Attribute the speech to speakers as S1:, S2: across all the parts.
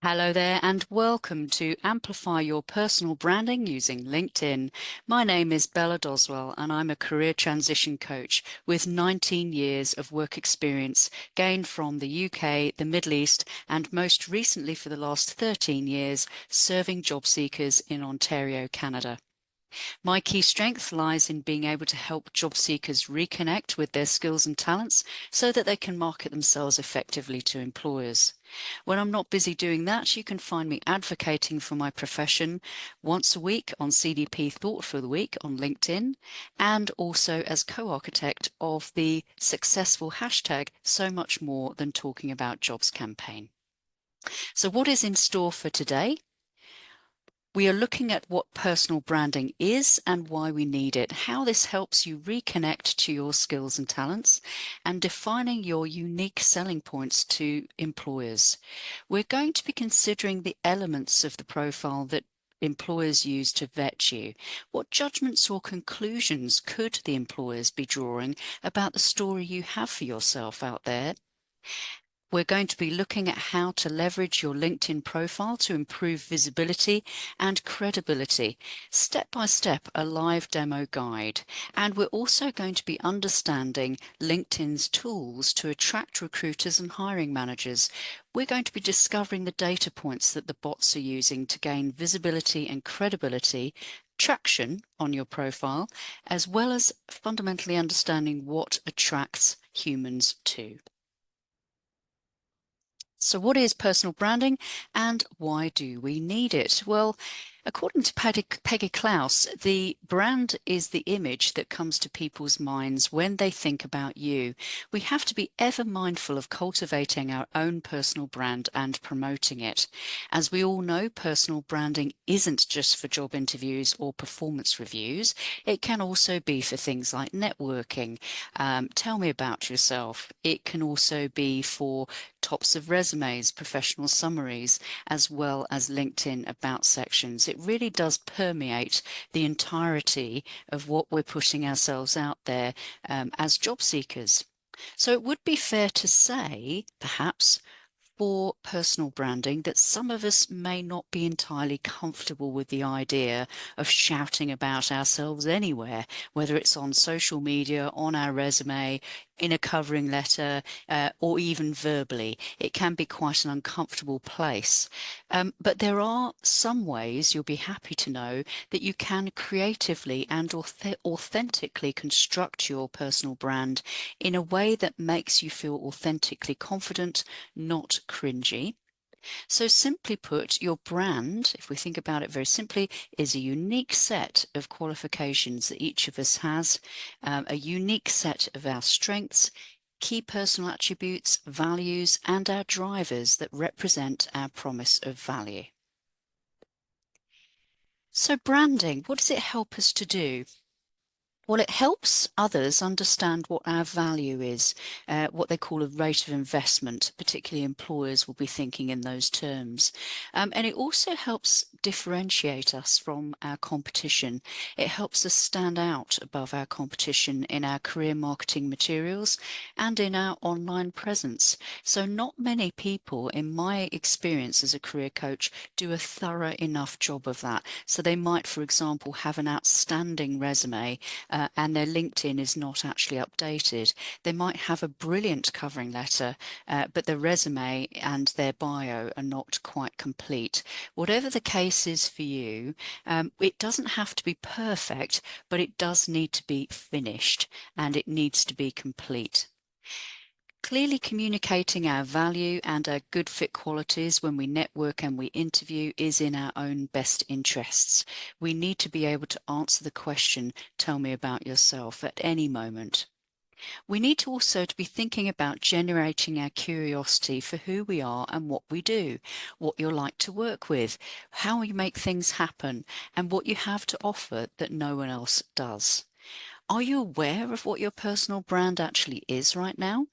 S1: Hello there, and welcome to Amplify Your Personal Branding using LinkedIn. My name is Bella Doswell, and I'm a career transition coach with 19 years of work experience gained from the UK, the Middle East, and most recently for the last 13 years, serving job seekers in Ontario, Canada. My key strength lies in being able to help job seekers reconnect with their skills and talents so that they can market themselves effectively to employers. When I'm not busy doing that, you can find me advocating for my profession once a week on CDP Thought for the Week on LinkedIn, and also as co-architect of the successful hashtag So Much More Than Talking About Jobs campaign. So what is in store for today? We are looking at what personal branding is and why we need it, how this helps you reconnect to your skills and talents, and defining your unique selling points to employers. We're going to be considering the elements of the profile that employers use to vet you. What judgments or conclusions could the employers be drawing about the story you have for yourself out there? We're going to be looking at how to leverage your LinkedIn profile to improve visibility and credibility, step by step, a live demo guide. And we're also going to be understanding LinkedIn's tools to attract recruiters and hiring managers. We're going to be discovering the data points that the bots are using to gain visibility and credibility, traction on your profile, as well as fundamentally understanding what attracts humans too. So what is personal branding and why do we need it? Well, according to Peggy Klaus, the brand is the image that comes to people's minds when they think about you. We have to be ever mindful of cultivating our own personal brand and promoting it. As we all know, personal branding isn't just for job interviews or performance reviews. It can also be for things like networking. Tell me about yourself. It can also be for tops of resumes, professional summaries, as well as LinkedIn about sections. It really does permeate the entirety of what we're putting ourselves out there as job seekers. So it would be fair to say, perhaps, for personal branding, that some of us may not be entirely comfortable with the idea of shouting about ourselves anywhere, whether it's on social media, on our resume, in a covering letter, or even verbally. It can be quite an uncomfortable place. But there are some ways, you'll be happy to know, that you can creatively and authentically construct your personal brand in a way that makes you feel authentically confident, not cringy. So simply put, your brand, if we think about it very simply, is a unique set of qualifications that each of us has, a unique set of our strengths, key personal attributes, values, and our drivers that represent our promise of value. So branding, what does it help us to do? Well, it helps others understand what our value is, what they call a rate of investment. Particularly employers will be thinking in those terms. And it also helps differentiate us from our competition. It helps us stand out above our competition in our career marketing materials and in our online presence. So not many people, in my experience as a career coach, do a thorough enough job of that. So they might, for example, have an outstanding resume, and their LinkedIn is not actually updated. They might have a brilliant covering letter, but their resume and their bio are not quite complete. Whatever the case is for you, it doesn't have to be perfect, but it does need to be finished and it needs to be complete. Clearly communicating our value and our good fit qualities when we network and we interview is in our own best interests. We need to be able to answer the question, tell me about yourself, at any moment. We need to also to be thinking about generating our curiosity for who we are and what we do, what you're like to work with, how you make things happen, and what you have to offer that no one else does. Are you aware of what your personal brand actually is right now?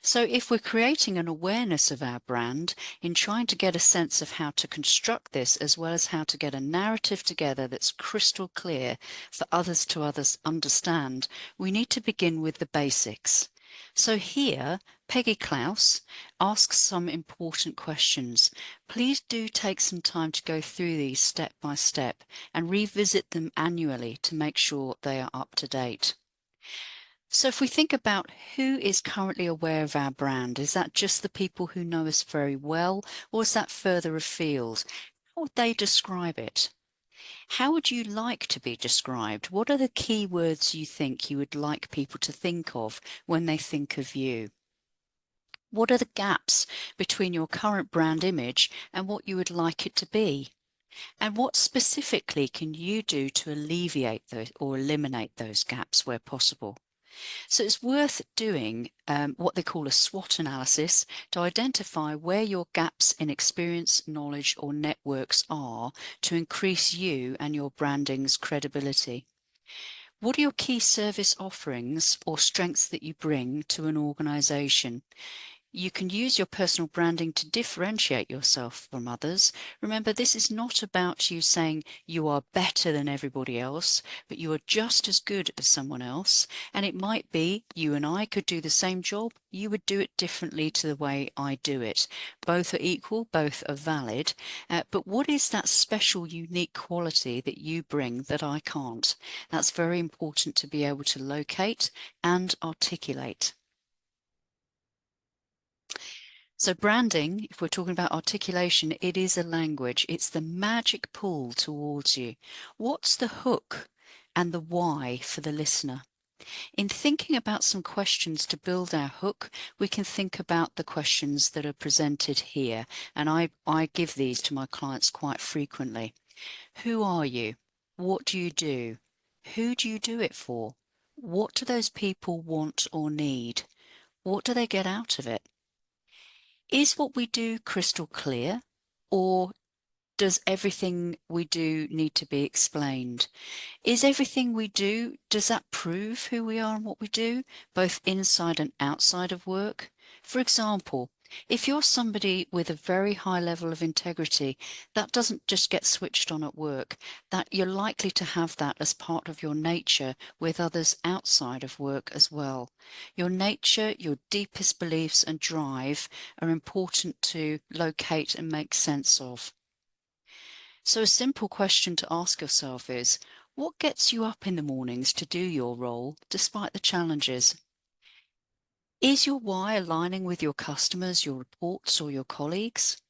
S1: So if we're creating an awareness of our brand, in trying to get a sense of how to construct this, as well as how to get a narrative together that's crystal clear for others to understand, we need to begin with the basics. So here, Peggy Klaus asks some important questions. Please do take some time to go through these step by step and revisit them annually to make sure they are up to date. So if we think about who is currently aware of our brand, is that just the people who know us very well, or is that further afield? How would they describe it? How would you like to be described? What are the key words you think you would like people to think of when they think of you? What are the gaps between your current brand image and what you would like it to be? And what specifically can you do to alleviate those or eliminate those gaps where possible? So it's worth doing what they call a SWOT analysis to identify where your gaps in experience, knowledge, or networks are to increase you and your branding's credibility. What are your key service offerings or strengths that you bring to an organization? You can use your personal branding to differentiate yourself from others. Remember, this is not about you saying you are better than everybody else, but you are just as good as someone else. And it might be you and I could do the same job. You would do it differently to the way I do it. Both are equal, both are valid. But what is that special, unique quality that you bring that I can't? That's very important to be able to locate and articulate. So branding, if we're talking about articulation, it is a language. It's the magic pull towards you. What's the hook and the why for the listener? In thinking about some questions to build our hook, we can think about the questions that are presented here. And I give these to my clients quite frequently. Who are you? What do you do? Who do you do it for? What do those people want or need? What do they get out of it? Is what we do crystal clear, or does everything we do need to be explained? Is everything we do, does that prove who we are and what we do, both inside and outside of work? For example, if you're somebody with a very high level of integrity, that doesn't just get switched on at work, that you're likely to have that as part of your nature with others outside of work as well. Your nature, your deepest beliefs and drive are important to locate and make sense of. So a simple question to ask yourself is, what gets you up in the mornings to do your role despite the challenges? Is your why aligning with your customers, your reports, or your colleagues?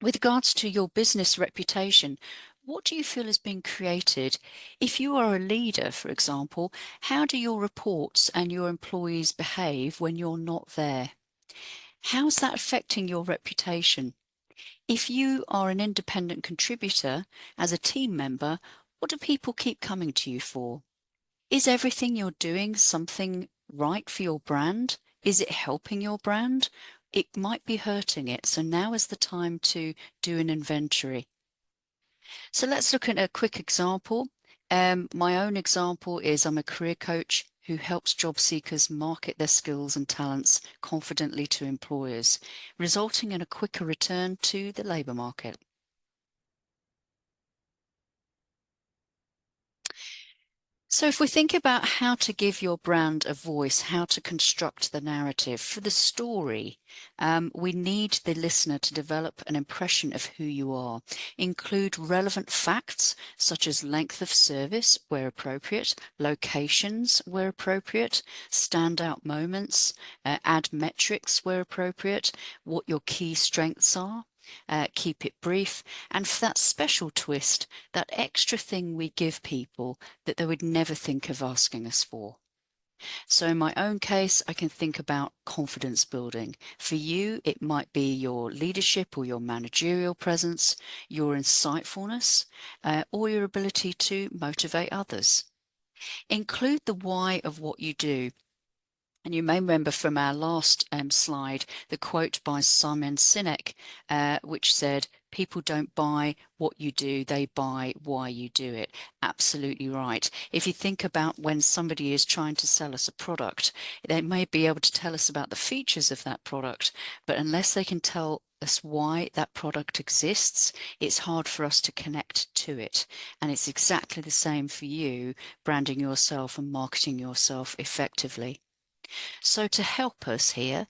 S1: With regards to your business reputation, what do you feel is being created? If you are a leader, for example, how do your reports and your employees behave when you're not there? How's that affecting your reputation? If you are an independent contributor as a team member, what do people keep coming to you for? Is everything you're doing something right for your brand? Is it helping your brand? It might be hurting it. So now is the time to do an inventory. So let's look at a quick example. My own example is I'm a career coach who helps job seekers market their skills and talents confidently to employers, resulting in a quicker return to the labour market. So if we think about how to give your brand a voice, how to construct the narrative for the story, we need the listener to develop an impression of who you are. Include relevant facts such as length of service where appropriate, locations where appropriate, standout moments, add metrics where appropriate, what your key strengths are. Keep it brief, and for that special twist, that extra thing we give people that they would never think of asking us for. So in my own case, I can think about confidence building. For you, it might be your leadership or your managerial presence, your insightfulness, or your ability to motivate others. Include the why of what you do. And you may remember from our last slide the quote by Simon Sinek, which said, people don't buy what you do, they buy why you do it. Absolutely right. If you think about when somebody is trying to sell us a product, they may be able to tell us about the features of that product, but unless they can tell us why that product exists, it's hard for us to connect to it. And it's exactly the same for you, branding yourself and marketing yourself effectively. So to help us here,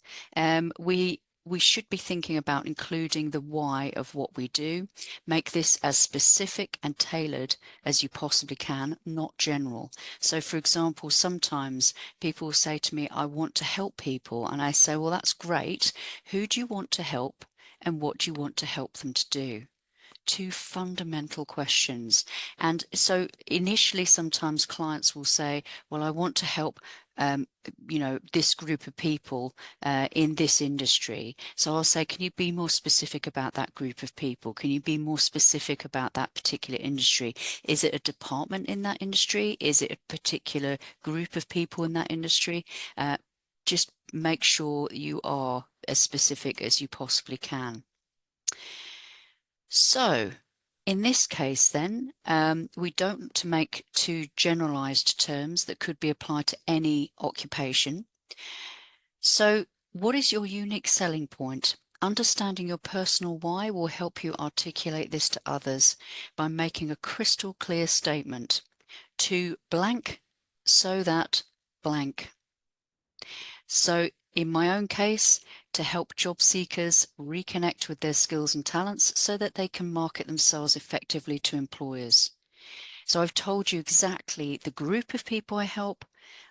S1: we should be thinking about including the why of what we do. Make this as specific and tailored as you possibly can, not general. So for example, sometimes people say to me, I want to help people. And I say, well, that's great. Who do you want to help? And what do you want to help them to do? Two fundamental questions. And so initially, sometimes clients will say, well, I want to help, um, this group of people in this industry. So I'll say, can you be more specific about that group of people? Can you be more specific about that particular industry? Is it a department in that industry? Is it a particular group of people in that industry? Just make sure you are as specific as you possibly can. So in this case, then, we don't want to make two generalized terms that could be applied to any occupation. So what is your unique selling point? Understanding your personal why will help you articulate this to others by making a crystal clear statement to blank so that blank. So in my own case, to help job seekers reconnect with their skills and talents so that they can market themselves effectively to employers. So I've told you exactly the group of people I help.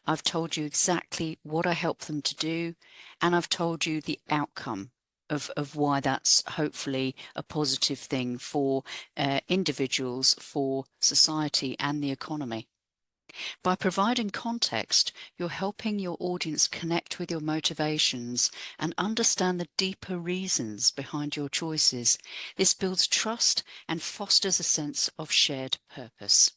S1: I've told you exactly what I help them to do. And I've told you the outcome of why that's hopefully a positive thing for individuals, for society and the economy. By providing context, you're helping your audience connect with your motivations and understand the deeper reasons behind your choices. This builds trust and fosters a sense of shared purpose.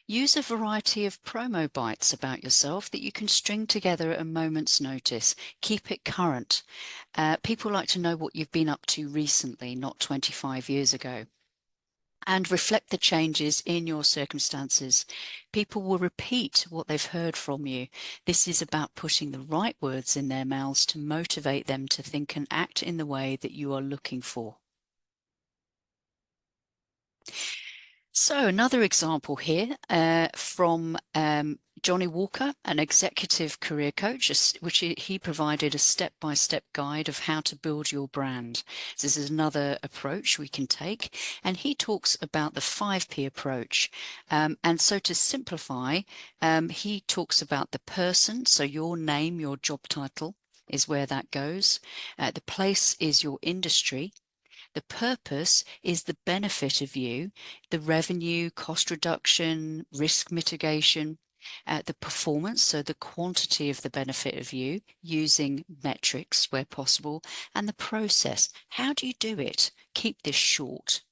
S1: Use a variety of promo bites about yourself that you can string together at a moment's notice. Keep it current. People like to know what you've been up to recently, not 25 years ago. And reflect the changes in your circumstances. People will repeat what they've heard from you. This is about putting the right words in their mouths to motivate them to think and act in the way that you are looking for. So another example here from Johnny Walker, an executive career coach, which he provided a step-by-step guide of how to build your brand. So this is another approach we can take. And he talks about the 5P approach. And so to simplify, he talks about the person, so your name, your job title is where that goes. The place is your industry. The purpose is the benefit of you, the revenue, cost reduction, risk mitigation, the performance, so the quantity of the benefit of you using metrics where possible, and the process. How do you do it? Keep this short.